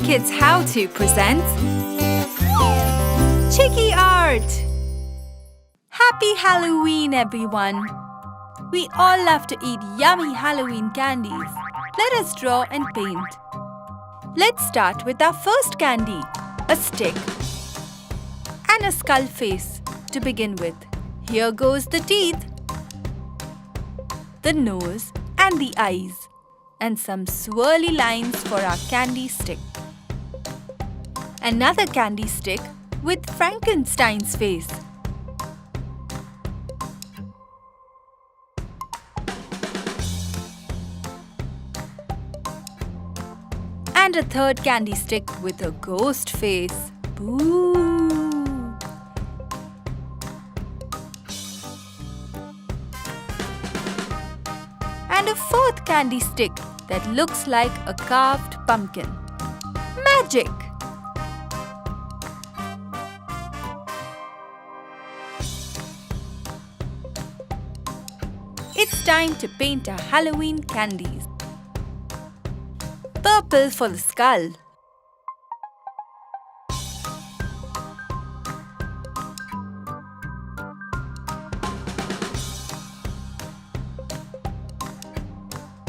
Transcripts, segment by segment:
HooplaKidz How To presents Chiki Art! Happy Halloween, everyone! We all love to eat yummy Halloween candies. Let us draw and paint. Let's start with our first candy, a stick and a skull face to begin with. Here goes the teeth, the nose and the eyes, and some swirly lines for our candy stick. Another candy stick with Frankenstein's face. And a third candy stick with a ghost face. Boo! And a fourth candy stick that looks like a carved pumpkin. Magic! It's time to paint our Halloween candies. Purple for the skull.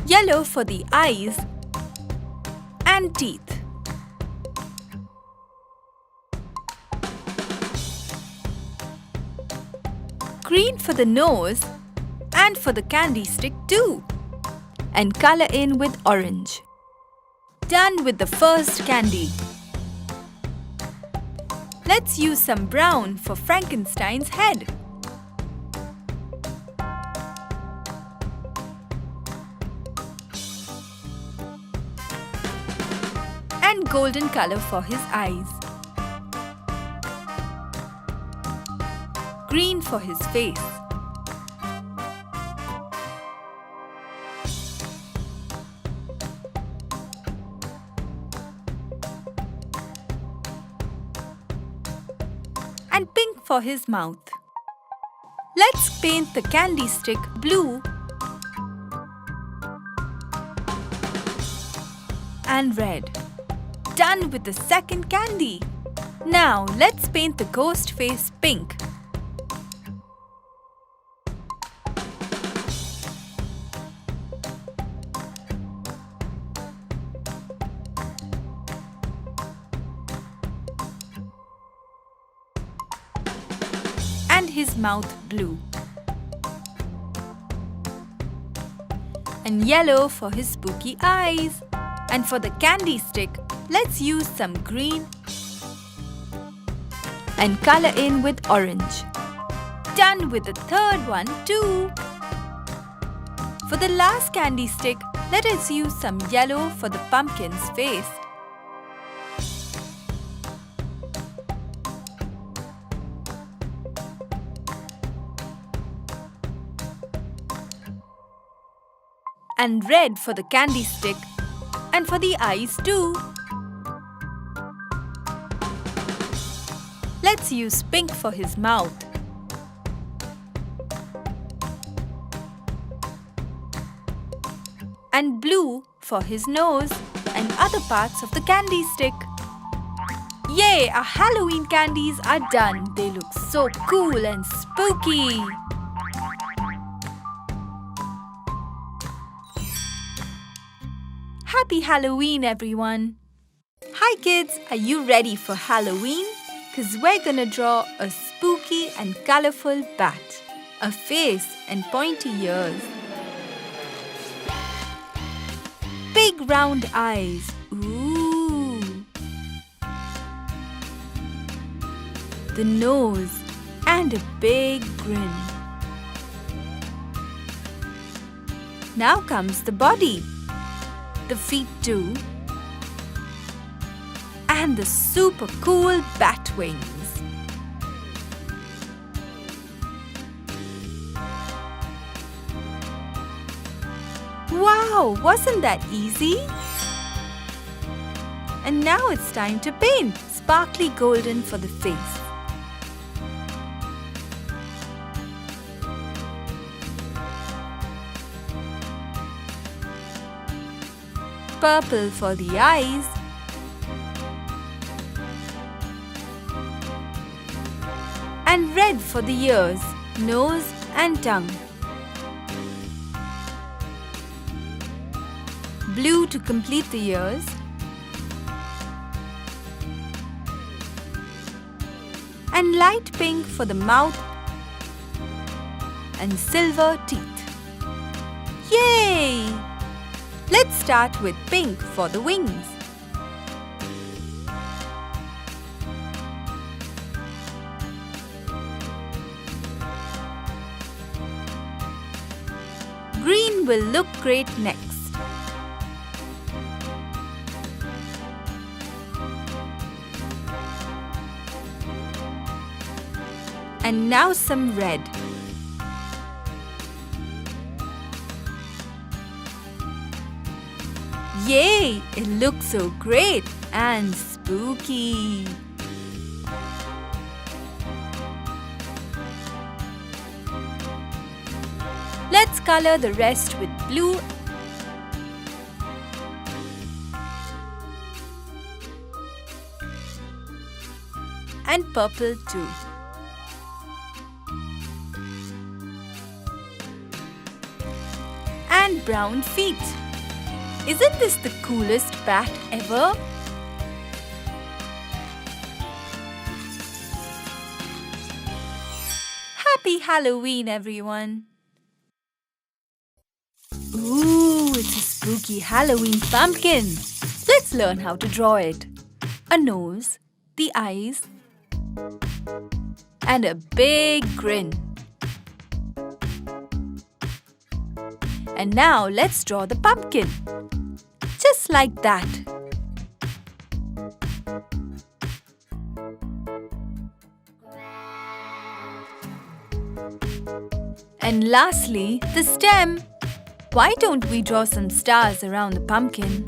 Yellow for the eyes and teeth. Green for the nose and for the candy stick too. And color in with orange. Done with the first candy. Let's use some brown for Frankenstein's head. And golden color for his eyes. Green for his face. And pink for his mouth. Let's paint the candy stick blue and red. Done with the second candy. Now let's paint the ghost face pink. And his mouth blue. And yellow for his spooky eyes. And for the candy stick, let's use some green and color in with orange. Done with the third one too. For the last candy stick, let us use some yellow for the pumpkin's face. And red for the candy stick and for the eyes too. Let's use pink for his mouth. And blue for his nose and other parts of the candy stick. Yay! Our Halloween candies are done. They look so cool and spooky. Happy Halloween, everyone! Hi kids, are you ready for Halloween? Cause we're gonna draw a spooky and colorful bat, a face and pointy ears, big round eyes, ooh, the nose and a big grin. Now comes the body. The feet too, and the super cool bat wings. Wow, wasn't that easy? And now it's time to paint sparkly golden for the face. purple for the eyes, And red for the ears, nose and tongue. Blue to complete the ears. And light pink for the mouth and silver teeth. Yay! Let's start with pink for the wings. Green will look great next. And now some red. Yay! It looks so great and spooky. Let's color the rest with blue and purple too. And brown feet. Isn't this the coolest bat ever? Happy Halloween, everyone! Ooh, it's a spooky Halloween pumpkin. Let's learn how to draw it. A nose, the eyes, and a big grin. And now let's draw the pumpkin. Just like that. And lastly, the stem. Why don't we draw some stars around the pumpkin?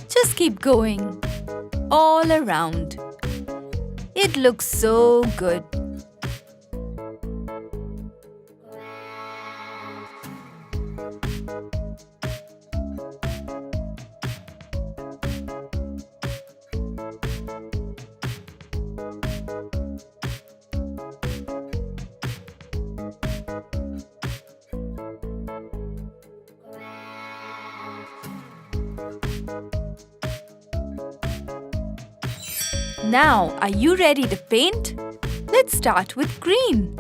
Just keep going. All around. It looks so good. Now, are you ready to paint? Let's start with green.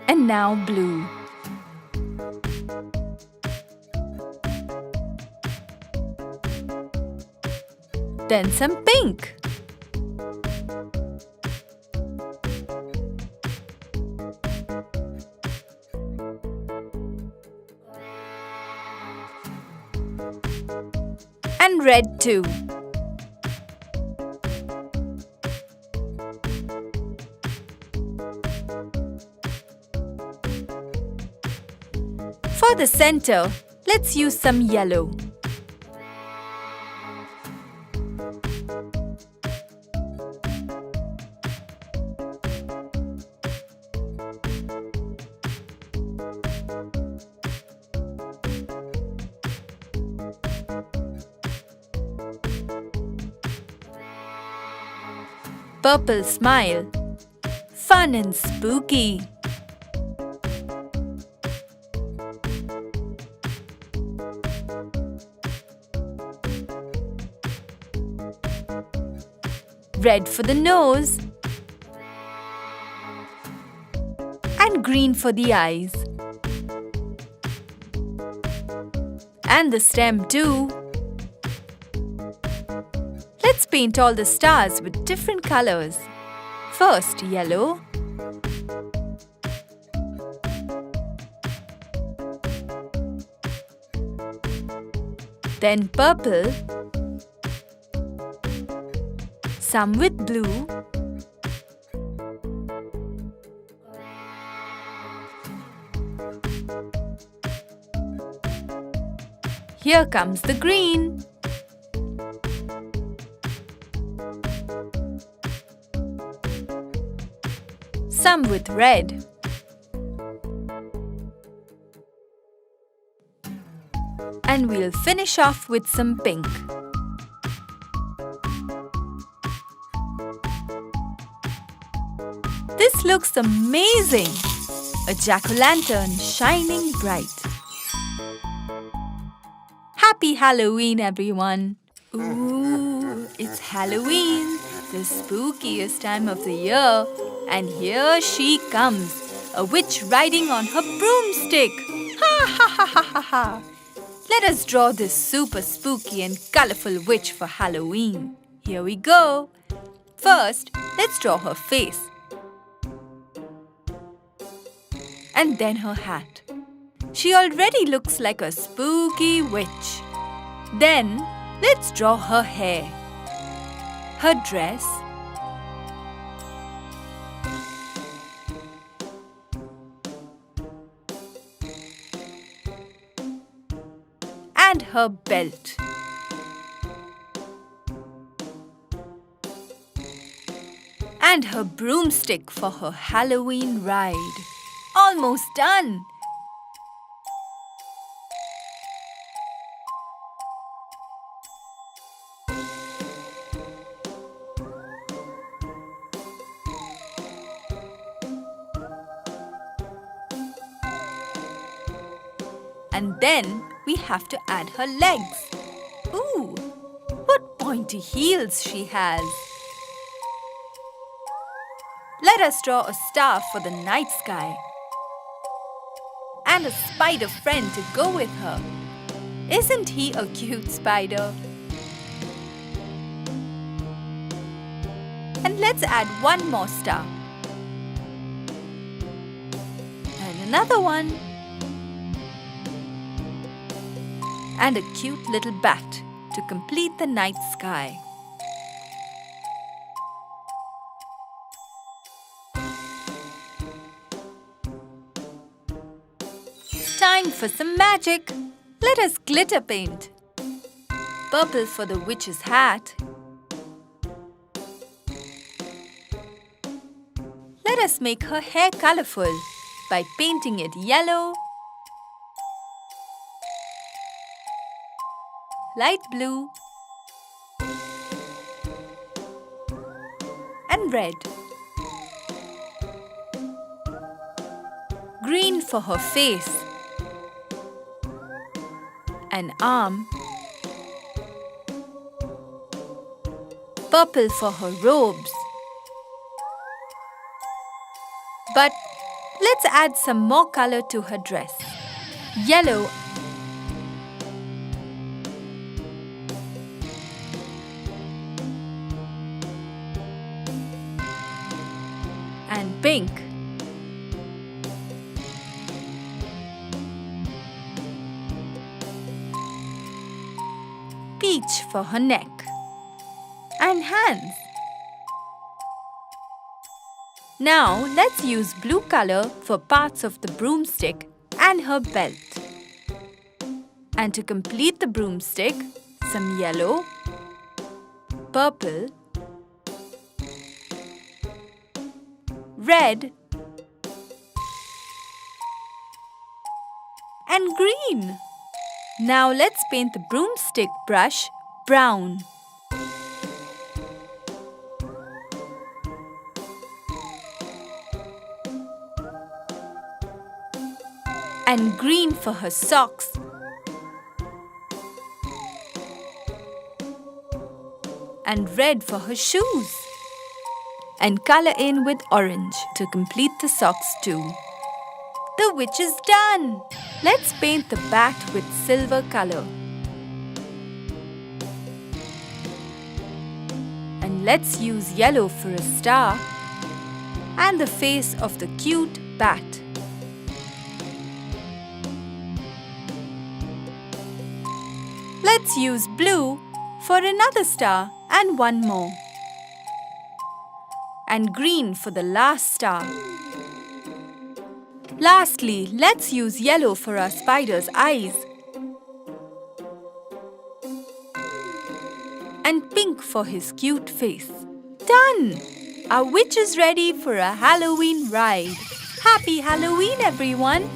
And now blue. Then some pink. And red too. For the center, let's use some yellow. Purple smile. Fun and spooky. Red for the nose. And green for the eyes. And the stem too. Let's paint all the stars with different colors. First, yellow. Then purple. Some with blue. Here comes the green. Some with red. And we'll finish off with some pink. This looks amazing! A jack-o'-lantern shining bright. Happy Halloween, everyone! Ooh, it's Halloween, the spookiest time of the year. And here she comes, a witch riding on her broomstick. Ha ha ha ha ha ha! Let us draw this super spooky and colorful witch for Halloween. Here we go. First, let's draw her face. And then her hat. She already looks like a spooky witch. Then, let's draw her hair, her dress, and her belt. And her broomstick for her Halloween ride. Almost done! And then we have to add her legs. Ooh, what pointy heels she has! Let us draw a star for the night sky. And a spider friend to go with her. Isn't he a cute spider? And let's add one more star. And another one. And a cute little bat to complete the night sky. Time for some magic. Let us glitter paint. Purple for the witch's hat. Let us make her hair colorful by painting it yellow, light blue, and red. Green for her face, an arm, purple for her robes. But let's add some more color to her dress. Yellow and pink. Peach for her neck and hands. Now let's use blue color for parts of the broomstick and her belt. And to complete the broomstick, some yellow, purple, red, and green. Now let's paint the broomstick brush brown. And green for her socks. And red for her shoes. And color in with orange to complete the socks too. The witch is done! Let's paint the bat with silver color. And let's use yellow for a star and the face of the cute bat. Let's use blue for another star and one more. And green for the last star. Lastly, let's use yellow for our spider's eyes. And pink for his cute face. Done! Our witch is ready for a Halloween ride. Happy Halloween, everyone!